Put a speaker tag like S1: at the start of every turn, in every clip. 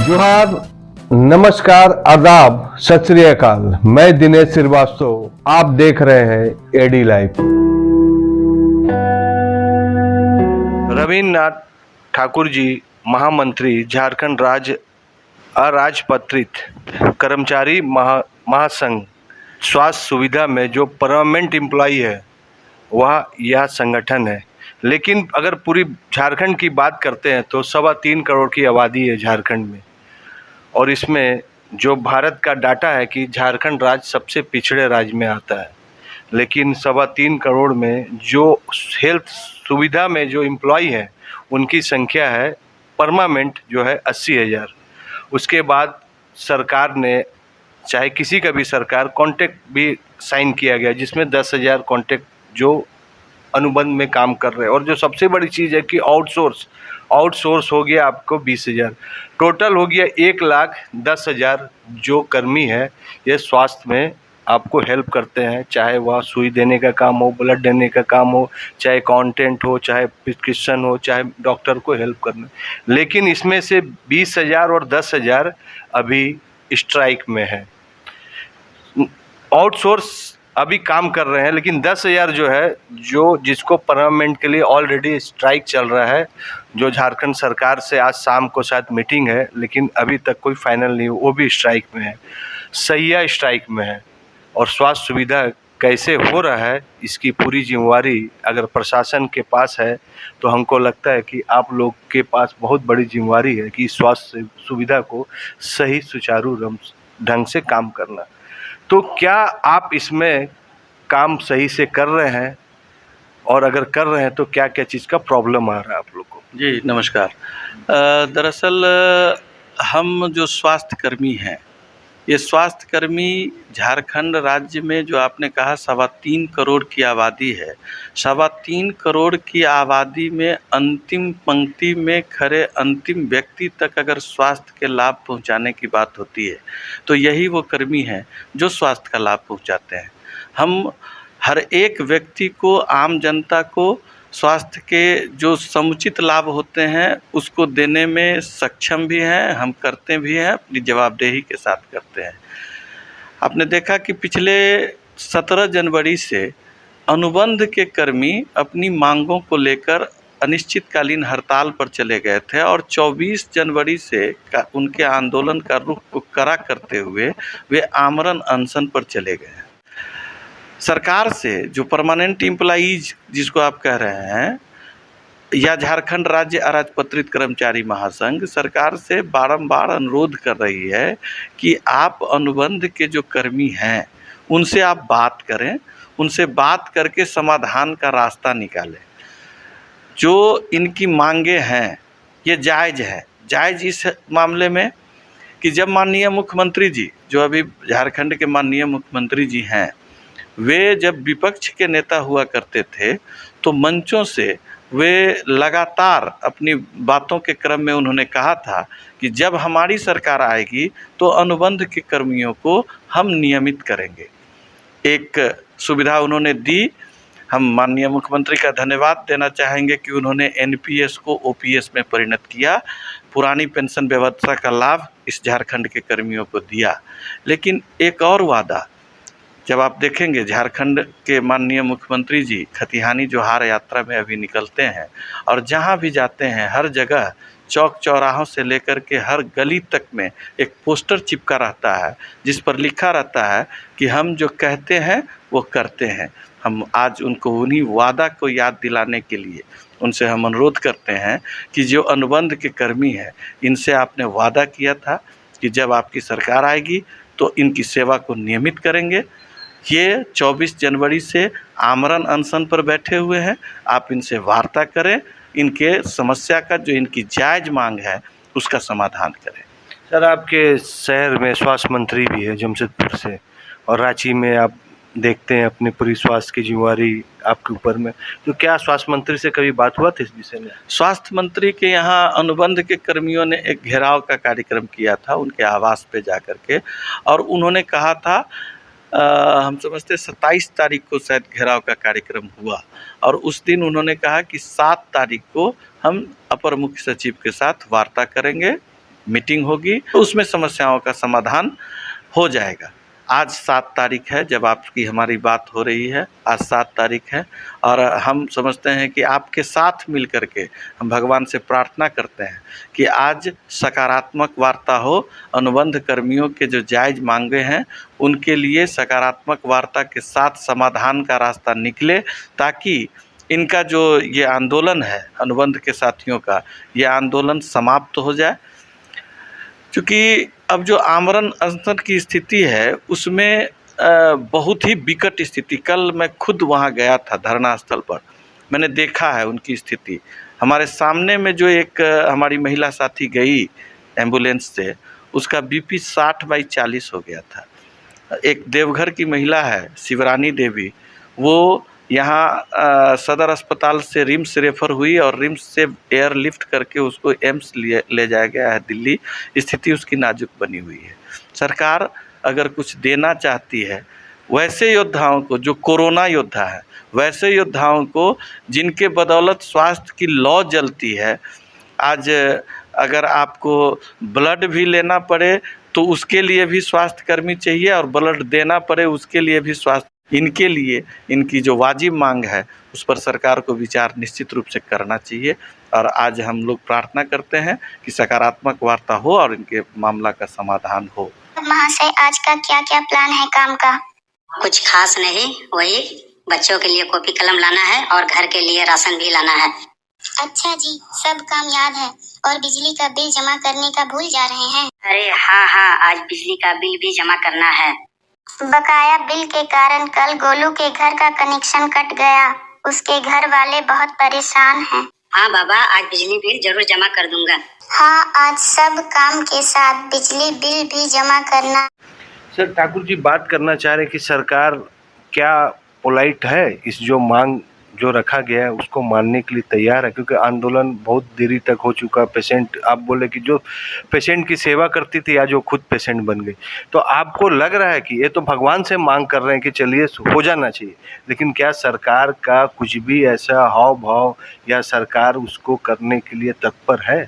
S1: जोहार, नमस्कार, आदाब, सत श्री अकाल। मैं दिनेश श्रीवास्तव, आप देख रहे हैं एडी लाइव। रविन्द्रनाथ ठाकुर जी, महामंत्री, झारखंड राज्य अराजपत्रित कर्मचारी महासंघ स्वास्थ्य सुविधा में जो परमानेंट एम्प्लॉई है वह यह संगठन है। लेकिन अगर पूरी झारखंड की बात करते हैं तो 3.25 करोड़ की आबादी है झारखंड में, और इसमें जो भारत का डाटा है कि झारखंड राज्य सबसे पिछड़े राज्य में आता है। लेकिन 3.25 करोड़ में जो हेल्थ सुविधा में जो एम्प्लॉय है उनकी संख्या है परमानेंट जो है 80,000। उसके बाद सरकार ने, चाहे किसी का भी सरकार, कॉन्ट्रैक्ट भी साइन किया गया जिसमें 10,000 कॉन्ट्रैक्ट जो अनुबंध में काम कर रहे हैं। और जो सबसे बड़ी चीज़ है कि आउटसोर्स हो गया आपको 20,000। टोटल हो गया 1,10,000 जो कर्मी है ये स्वास्थ्य में आपको हेल्प करते हैं, चाहे वह सुई देने का काम हो, ब्लड देने का काम हो, चाहे कंटेंट हो, चाहे प्रिस्क्रिप्शन हो, चाहे डॉक्टर को हेल्प करना। लेकिन इसमें से 20,000 और 10,000 अभी स्ट्राइक में है। आउटसोर्स अभी काम कर रहे हैं, लेकिन 10,000 जो है, जो जिसको परमानेंट के लिए ऑलरेडी स्ट्राइक चल रहा है, जो झारखंड सरकार से आज शाम को शायद मीटिंग है, लेकिन अभी तक कोई फाइनल नहीं, वो भी स्ट्राइक में है, सैया स्ट्राइक में है। और स्वास्थ्य सुविधा कैसे हो रहा है इसकी पूरी जिम्मेवारी अगर प्रशासन के पास है तो हमको लगता है कि आप लोग के पास बहुत बड़ी जिम्मेवारी है कि स्वास्थ्य सुविधा को सही सुचारू ढंग से काम करना। तो क्या आप इसमें काम सही से कर रहे हैं, और अगर कर रहे हैं तो क्या क्या चीज़ का प्रॉब्लम आ रहा है आप लोग को?
S2: जी नमस्कार। दरअसल हम जो स्वास्थ्य कर्मी हैं, ये स्वास्थ्य कर्मी झारखंड राज्य में जो आपने कहा 3.25 करोड़ की आबादी है, 3.25 करोड़ की आबादी में अंतिम पंक्ति में खड़े अंतिम व्यक्ति तक अगर स्वास्थ्य के लाभ पहुंचाने की बात होती है तो यही वो कर्मी हैं जो स्वास्थ्य का लाभ पहुंचाते हैं। हम हर एक व्यक्ति को, आम जनता को स्वास्थ्य के जो समुचित लाभ होते हैं उसको देने में सक्षम भी हैं, हम करते भी हैं, अपनी जवाबदेही के साथ करते हैं। आपने देखा कि पिछले 17 जनवरी से अनुबंध के कर्मी अपनी मांगों को लेकर अनिश्चितकालीन हड़ताल पर चले गए थे, और 24 जनवरी से उनके आंदोलन का रुख को कड़ा करते हुए वे आमरण अनशन पर चले गए। सरकार से जो परमानेंट एम्प्लॉईज जिसको आप कह रहे हैं, या झारखंड राज्य अराजपत्रित कर्मचारी महासंघ सरकार से बारंबार अनुरोध कर रही है कि आप अनुबंध के जो कर्मी हैं उनसे आप बात करें, उनसे बात करके समाधान का रास्ता निकालें। जो इनकी मांगे हैं ये जायज़ है। जायज़ इस मामले में कि जब माननीय मुख्यमंत्री जी, जो अभी झारखंड के माननीय मुख्यमंत्री जी हैं, वे जब विपक्ष के नेता हुआ करते थे तो मंचों से वे लगातार अपनी बातों के क्रम में उन्होंने कहा था कि जब हमारी सरकार आएगी तो अनुबंध के कर्मियों को हम नियमित करेंगे। एक सुविधा उन्होंने दी। हम माननीय मुख्यमंत्री का धन्यवाद देना चाहेंगे कि उन्होंने एनपीएस को ओपीएस में परिणत किया, पुरानी पेंशन व्यवस्था का लाभ इस झारखंड के कर्मियों को दिया। लेकिन एक और वादा, जब आप देखेंगे झारखंड के माननीय मुख्यमंत्री जी खतिहानी जोहार यात्रा में अभी निकलते हैं, और जहां भी जाते हैं हर जगह चौक चौराहों से लेकर के हर गली तक में एक पोस्टर चिपका रहता है जिस पर लिखा रहता है कि हम जो कहते हैं वो करते हैं। हम आज उनको उन्हीं वादा को याद दिलाने के लिए उनसे हम अनुरोध करते हैं कि जो अनुबंध के कर्मी हैं, इनसे आपने वादा किया था कि जब आपकी सरकार आएगी तो इनकी सेवा को नियमित करेंगे। ये 24 जनवरी से आमरण अनशन पर बैठे हुए हैं, आप इनसे वार्ता करें, इनके समस्या का जो इनकी जायज़ मांग है उसका समाधान करें।
S1: सर, आपके शहर में स्वास्थ्य मंत्री भी है जमशेदपुर से, और रांची में आप देखते हैं अपनी पूरी स्वास्थ्य की जिम्मेवारी आपके ऊपर में, तो क्या स्वास्थ्य मंत्री से कभी बात हुआ था इस विषय में?
S2: स्वास्थ्य मंत्री के यहाँ अनुबंध के कर्मियों ने एक घेराव का कार्यक्रम किया था उनके आवास पे जाकर के, और उन्होंने कहा था, हम समझते 27 तारीख को शायद घेराव का कार्यक्रम हुआ, और उस दिन उन्होंने कहा कि 7 तारीख को हम अपर मुख्य सचिव के साथ वार्ता करेंगे, मीटिंग होगी, तो उसमें समस्याओं का समाधान हो जाएगा। आज 7 तारीख है जब आपकी हमारी बात हो रही है, आज 7 तारीख है और हम समझते हैं कि आपके साथ मिल कर के हम भगवान से प्रार्थना करते हैं कि आज सकारात्मक वार्ता हो, अनुबंध कर्मियों के जो जायज़ मांगे हैं उनके लिए सकारात्मक वार्ता के साथ समाधान का रास्ता निकले, ताकि इनका जो ये आंदोलन है अनुबंध के साथियों का, ये आंदोलन समाप्त हो जाए। चूँकि अब जो आमरण अनशन की स्थिति है उसमें बहुत ही विकट स्थिति, कल मैं खुद वहाँ गया था धरना स्थल पर, मैंने देखा है उनकी स्थिति। हमारे सामने में जो एक हमारी महिला साथी गई एम्बुलेंस से, उसका बीपी 60/40 हो गया था। एक देवघर की महिला है शिवरानी देवी, वो यहाँ सदर अस्पताल से रिम्स रेफ़र हुई और रिम्स से एयरलिफ्ट करके उसको एम्स ले जाया गया है दिल्ली। स्थिति उसकी नाजुक बनी हुई है। सरकार अगर कुछ देना चाहती है वैसे योद्धाओं को, जो कोरोना योद्धा है, वैसे योद्धाओं को जिनके बदौलत स्वास्थ्य की लौ जलती है, आज अगर आपको ब्लड भी लेना पड़े तो उसके लिए भी स्वास्थ्यकर्मी चाहिए और ब्लड देना पड़े उसके लिए भी स्वास्थ्य, इनके लिए इनकी जो वाजिब मांग है उस पर सरकार को विचार निश्चित रूप से करना चाहिए। और आज हम लोग प्रार्थना करते हैं कि सकारात्मक वार्ता हो और इनके मामला का समाधान हो।
S3: महाशय, आज का क्या क्या प्लान है काम का?
S4: कुछ खास नहीं, वही बच्चों के लिए कॉपी कलम लाना है और घर के लिए राशन भी लाना है।
S3: अच्छा जी, सब काम याद है। और बिजली का बिल जमा करने का भूल जा रहे हैं?
S4: अरे हाँ, आज बिजली का बिल भी जमा करना है।
S3: बकाया बिल के कारण कल गोलू के घर का कनेक्शन कट गया, उसके घर वाले बहुत परेशान हैं।
S4: हाँ बाबा, आज बिजली बिल जरूर जमा कर दूंगा।
S3: हाँ, आज सब काम के साथ बिजली बिल भी जमा करना।
S1: सर, ठाकुर जी बात करना चाह रहे हैं कि सरकार क्या पोलाइट है, इस जो मांग जो रखा गया है उसको मानने के लिए तैयार है? क्योंकि आंदोलन बहुत देरी तक हो चुका। पेशेंट, आप बोले कि जो पेशेंट की सेवा करती थी आज वो खुद पेशेंट बन गई, तो आपको लग रहा है कि ये तो भगवान से मांग कर रहे हैं कि चलिए हो जाना चाहिए, लेकिन क्या सरकार का कुछ भी ऐसा हाव भाव या सरकार उसको करने के लिए तत्पर है?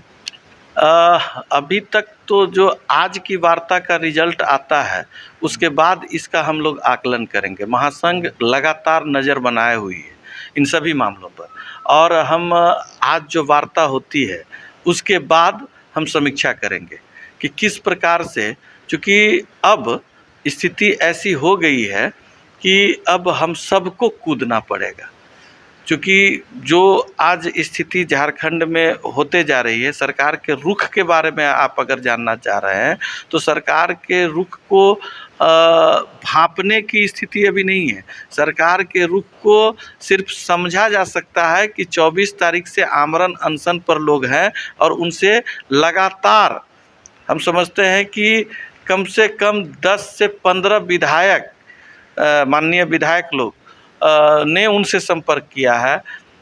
S2: अभी तक तो जो आज की वार्ता का रिजल्ट आता है उसके बाद इसका हम लोग आकलन करेंगे। महासंघ लगातार नज़र बनाए हुई है इन सभी मामलों पर, और हम आज जो वार्ता होती है उसके बाद हम समीक्षा करेंगे कि किस प्रकार से, चूँकि अब स्थिति ऐसी हो गई है कि अब हम सबको कूदना पड़ेगा। चूँकि जो आज स्थिति झारखंड में होते जा रही है, सरकार के रुख के बारे में आप अगर जानना चाह रहे हैं तो सरकार के रुख को भांपने की स्थिति अभी नहीं है। सरकार के रुख को सिर्फ समझा जा सकता है कि 24 तारीख से आमरण अनशन पर लोग हैं और उनसे लगातार हम समझते हैं कि कम से कम 10 से 15 विधायक, माननीय विधायक लोग ने उनसे संपर्क किया है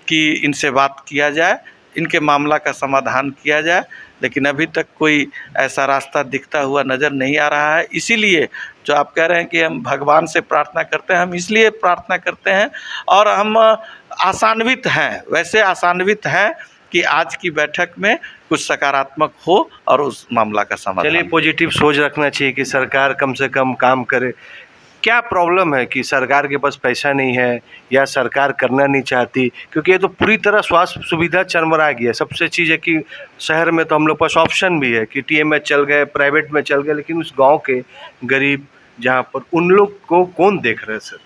S2: कि इनसे बात किया जाए, इनके मामला का समाधान किया जाए, लेकिन अभी तक कोई ऐसा रास्ता दिखता हुआ नज़र नहीं आ रहा है। इसीलिए जो आप कह रहे हैं कि हम भगवान से प्रार्थना करते हैं, हम इसलिए प्रार्थना करते हैं और हम आशान्वित हैं, वैसे आशान्वित हैं कि आज की बैठक में कुछ सकारात्मक हो और उस मामला का समाधान।
S1: चलिए, पॉजिटिव सोच रखना चाहिए कि सरकार कम से कम काम करे। क्या प्रॉब्लम है कि सरकार के पास पैसा नहीं है या सरकार करना नहीं चाहती? क्योंकि ये तो पूरी तरह स्वास्थ्य सुविधा चरमरा गई है। सबसे चीज़ है कि शहर में तो हम लोग पास ऑप्शन भी है कि टीएमएच चल गए, प्राइवेट में चल गए, लेकिन उस गांव के गरीब जहां पर, उन लोग को कौन देख रहे हैं सर?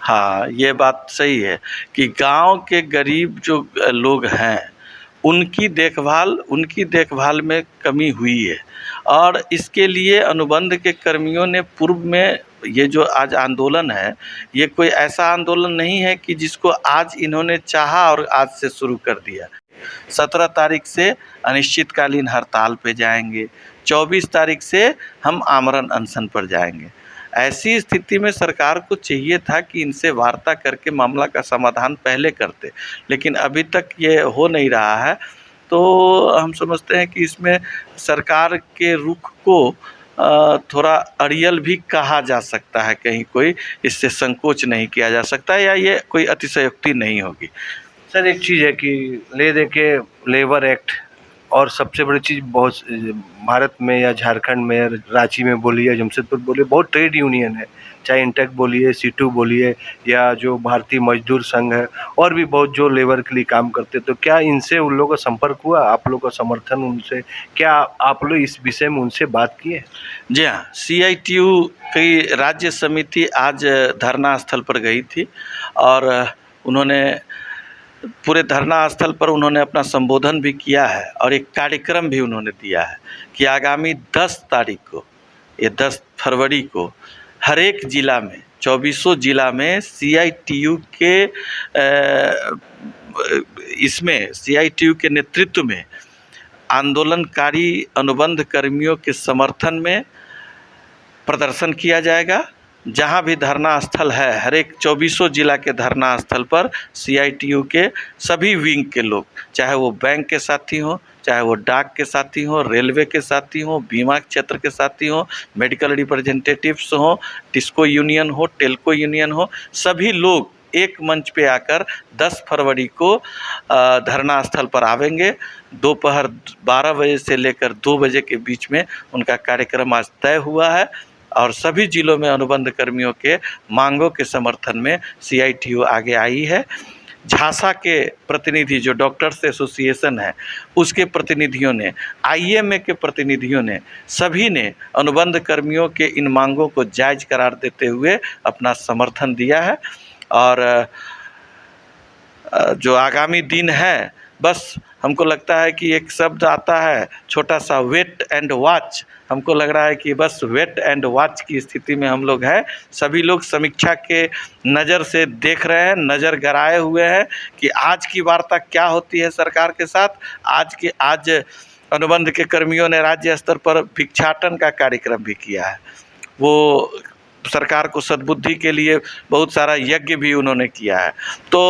S2: हाँ, ये बात सही है कि गांव के गरीब जो लोग हैं उनकी देखभाल में कमी हुई है, और इसके लिए अनुबंध के कर्मियों ने पूर्व में, ये जो आज आंदोलन है ये कोई ऐसा आंदोलन नहीं है कि जिसको आज इन्होंने चाहा और आज से शुरू कर दिया। 17 तारीख से अनिश्चितकालीन हड़ताल पे जाएंगे, 24 तारीख से हम आमरण अनशन पर जाएंगे। ऐसी स्थिति में सरकार को चाहिए था कि इनसे वार्ता करके मामला का समाधान पहले करते, लेकिन अभी तक ये हो नहीं रहा है। तो हम समझते हैं कि इसमें सरकार के रुख को थोड़ा अड़ियल भी कहा जा सकता है, कहीं कोई इससे संकोच नहीं किया जा सकता, या ये कोई अतिशयोक्ति नहीं होगी।
S1: सर, एक चीज़ है कि ले दे के लेबर एक्ट और सबसे बड़ी चीज़ बहुत भारत में या झारखंड में, रांची में बोलिए, जमशेदपुर बोलिए, बहुत ट्रेड यूनियन है, चाहे इंटेक बोलिए, सीटू बोलिए, या जो भारतीय मजदूर संघ है, और भी बहुत जो लेबर के लिए काम करते हैं। तो क्या इनसे उन लोगों का संपर्क हुआ, आप लोगों का समर्थन उनसे, क्या आप लोग इस विषय में उनसे बात किए?
S2: जी हाँ, CITU की राज्य समिति आज धरना स्थल पर गई थी और उन्होंने पूरे धरना स्थल पर उन्होंने अपना संबोधन भी किया है और एक कार्यक्रम भी उन्होंने दिया है कि आगामी 10 तारीख को, ये 10 फरवरी को हर एक ज़िला में, 24 जिला में CITU के इसमें CITU के नेतृत्व में आंदोलनकारी अनुबंध कर्मियों के समर्थन में प्रदर्शन किया जाएगा। जहाँ भी धरना स्थल है, हर एक 24 जिला के धरना स्थल पर CITU के सभी विंग के लोग, चाहे वो बैंक के साथी हों, चाहे वो डाक के साथी हों, रेलवे के साथी हों, बीमा क्षेत्र के साथी हों, मेडिकल रिप्रेजेंटेटिव्स हों, टिस्को यूनियन हो, टेल्को यूनियन हो, सभी लोग एक मंच पे आकर 10 फरवरी को धरना स्थल पर आवेंगे। दोपहर 12 बजे से लेकर 2 बजे के बीच में उनका कार्यक्रम आज तय हुआ है और सभी जिलों में अनुबंध कर्मियों के मांगों के समर्थन में CITU आगे आई है। झांसा के प्रतिनिधि जो डॉक्टर्स एसोसिएशन है, उसके प्रतिनिधियों ने, IMA के प्रतिनिधियों ने, सभी ने अनुबंध कर्मियों के इन मांगों को जायज़ करार देते हुए अपना समर्थन दिया है। और जो आगामी दिन है, बस हमको लगता है कि एक शब्द आता है छोटा सा, वेट एंड वॉच। हमको लग रहा है कि बस वेट एंड वॉच की स्थिति में हम लोग हैं। सभी लोग समीक्षा के नज़र से देख रहे हैं, नज़र गड़ाए हुए हैं कि आज की वार्ता क्या होती है सरकार के साथ। आज अनुबंध के कर्मियों ने राज्य स्तर पर भिक्षाटन का कार्यक्रम भी किया है। वो सरकार को सद्बुद्धि के लिए बहुत सारा यज्ञ भी उन्होंने किया है। तो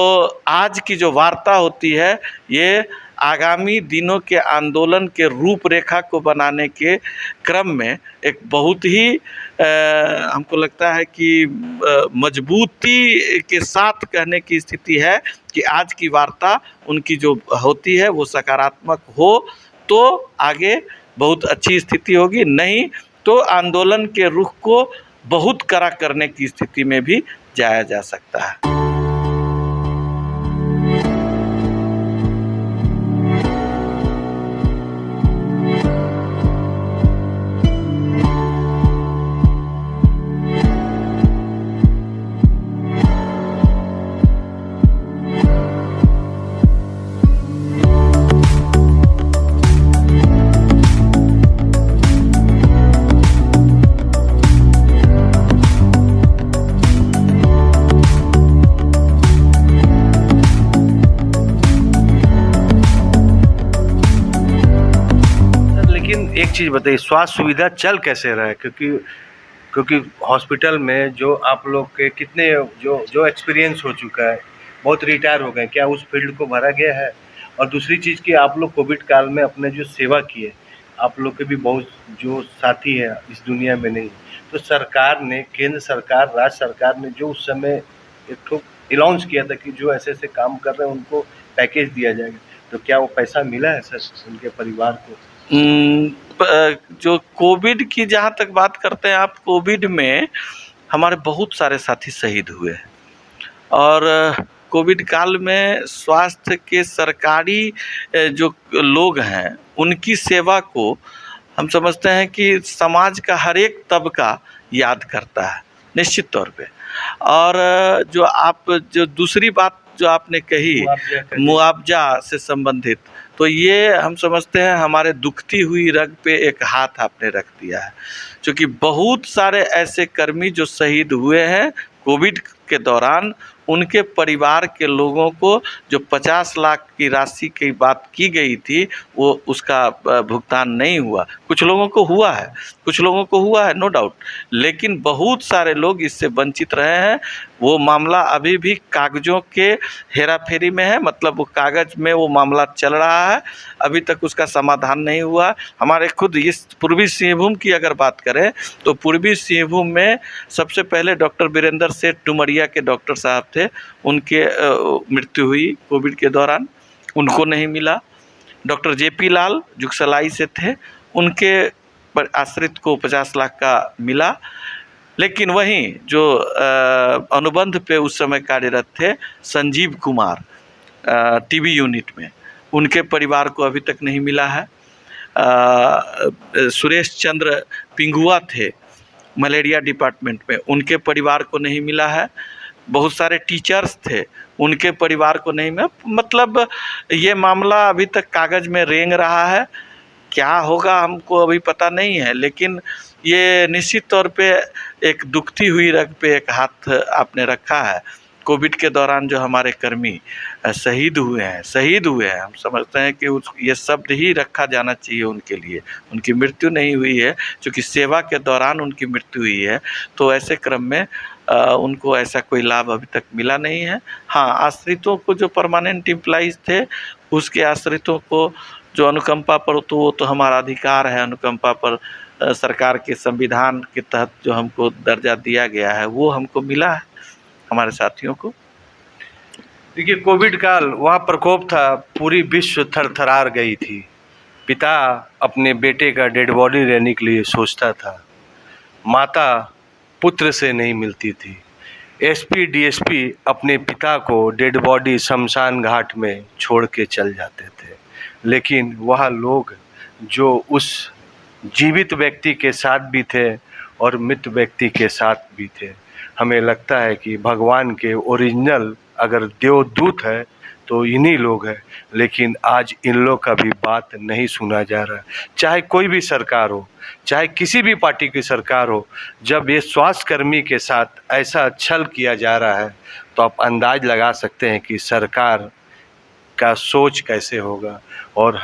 S2: आज की जो वार्ता होती है, ये आगामी दिनों के आंदोलन के रूपरेखा को बनाने के क्रम में एक बहुत ही हमको लगता है कि मजबूती के साथ कहने की स्थिति है कि आज की वार्ता उनकी जो होती है वो सकारात्मक हो तो आगे बहुत अच्छी स्थिति होगी, नहीं तो आंदोलन के रुख को बहुत कड़ा करने की स्थिति में भी जाया जा सकता है।
S1: एक चीज़ बताइए, स्वास्थ्य सुविधा चल कैसे रहा है? क्योंकि हॉस्पिटल में जो आप लोग के कितने जो एक्सपीरियंस हो चुका है, बहुत रिटायर हो गए, क्या उस फील्ड को भरा गया है? और दूसरी चीज़ कि आप लोग कोविड काल में अपने जो सेवा किए, आप लोग के भी बहुत जो साथी हैं इस दुनिया में नहीं, तो सरकार ने, केंद्र सरकार, राज्य सरकार ने जो उस समय एक ठो अनाउंस किया था कि जो ऐसे काम कर रहे हैं उनको पैकेज दिया जाएगा, तो क्या वो पैसा मिला है सर उनके परिवार को?
S2: जो कोविड की जहाँ तक बात करते हैं आप, कोविड में हमारे बहुत सारे साथी शहीद हुए और कोविड काल में स्वास्थ्य के सरकारी जो लोग हैं उनकी सेवा को हम समझते हैं कि समाज का हर एक तबका याद करता है निश्चित तौर पे। और जो दूसरी बात जो आपने कही मुआवजा से संबंधित, तो ये हम समझते हैं हमारे दुखती हुई रग पे एक हाथ आपने रख दिया है, क्योंकि बहुत सारे ऐसे कर्मी जो शहीद हुए हैं कोविड के दौरान, उनके परिवार के लोगों को जो 50 लाख की राशि की बात की गई थी वो उसका भुगतान नहीं हुआ। कुछ लोगों को हुआ है नो डाउट, लेकिन बहुत सारे लोग इससे वंचित रहे हैं। वो मामला अभी भी कागज़ों के हेराफेरी में है, मतलब वो कागज़ में वो मामला चल रहा है, अभी तक उसका समाधान नहीं हुआ। हमारे खुद इस पूर्वी सिंहभूम की अगर बात करें तो पूर्वी सिंहभूम में सबसे पहले डॉक्टर वीरेंद्र सेठ डुमरिया के डॉक्टर साहब थे, उनके मृत्यु हुई कोविड के दौरान, उनको नहीं मिला। डॉक्टर जेपी लाल जुगसलाई से थे, उनके पर आश्रित को 50 लाख का मिला। लेकिन वहीं जो अनुबंध पे उस समय कार्यरत थे संजीव कुमार टीबी यूनिट में, उनके परिवार को अभी तक नहीं मिला है। सुरेश चंद्र पिंगुआ थे मलेरिया डिपार्टमेंट में, उनके परिवार को नहीं मिला है। बहुत सारे टीचर्स थे, उनके परिवार को नहीं मिला। मतलब ये मामला अभी तक कागज़ में रेंग रहा है, क्या होगा हमको अभी पता नहीं है। लेकिन ये निश्चित तौर पे एक दुखती हुई रग पे एक हाथ आपने रखा है। कोविड के दौरान जो हमारे कर्मी शहीद हुए हैं, हम समझते हैं कि ये शब्द ही रखा जाना चाहिए उनके लिए। उनकी मृत्यु नहीं हुई है, क्योंकि सेवा के दौरान उनकी मृत्यु हुई है, तो ऐसे क्रम में उनको ऐसा कोई लाभ अभी तक मिला नहीं है। हाँ, आश्रितों को जो परमानेंट एम्प्लॉइज थे, उसके आश्रितों को जो अनुकंपा पर, तो वो तो हमारा अधिकार है, अनुकंपा पर सरकार के संविधान के तहत जो हमको दर्जा दिया गया है वो हमको मिला है, हमारे साथियों को।
S1: देखिए, कोविड काल वह प्रकोप था, पूरी विश्व थरथरार गई थी। पिता अपने बेटे का डेड बॉडी लेने के लिए सोचता था, माता पुत्र से नहीं मिलती थी। एसपी डीएसपी अपने पिता को डेड बॉडी शमशान घाट में छोड़ के चल जाते थे, लेकिन वह लोग जो उस जीवित व्यक्ति के साथ भी थे और मृत व्यक्ति के साथ भी थे। हमें लगता है कि भगवान के ओरिजिनल अगर देवदूत है तो इन्हीं लोग हैं, लेकिन आज इन लोग का भी बात नहीं सुना जा रहा है। चाहे कोई भी सरकार हो, चाहे किसी भी पार्टी की सरकार हो, जब ये स्वास्थ्यकर्मी के साथ ऐसा छल किया जा रहा है तो आप अंदाज लगा सकते हैं कि सरकार का सोच कैसे होगा। और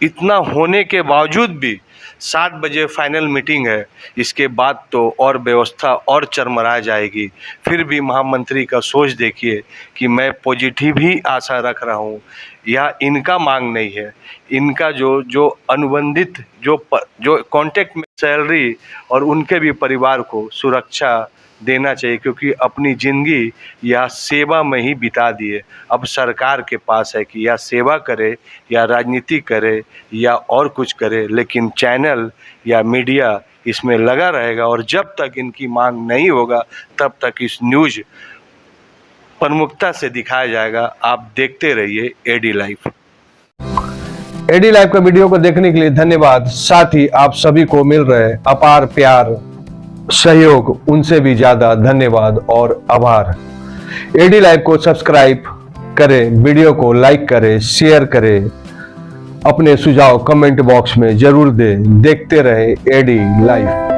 S1: इतना होने के बावजूद भी 7 बजे फाइनल मीटिंग है, इसके बाद तो और व्यवस्था और चरमरा जाएगी। फिर भी महामंत्री का सोच देखिए कि मैं पॉजिटिव ही आशा रख रहा हूँ, या इनका मांग नहीं है, इनका जो अनुबंधित जो कॉन्ट्रैक्ट में सैलरी और उनके भी परिवार को सुरक्षा देना चाहिए, क्योंकि अपनी ज़िंदगी या सेवा में ही बिता दिए। अब सरकार के पास है कि या सेवा करे या राजनीति करे या और कुछ करे, लेकिन चैनल या मीडिया इसमें लगा रहेगा। और जब तक इनकी मांग नहीं होगा तब तक इस न्यूज़ प्रमुखता से दिखाया जाएगा। आप देखते रहिए एडी लाइव।
S5: एडी लाइव का वीडियो को देखने के लिए धन्यवाद। साथ ही आप सभी को मिल रहे अपार प्यार, सहयोग, उनसे भी ज्यादा धन्यवाद और आभार। एडी लाइव को सब्सक्राइब करें, वीडियो को लाइक करें, शेयर करें, अपने सुझाव कमेंट बॉक्स में जरूर दें। देखते रहे एडी लाइव।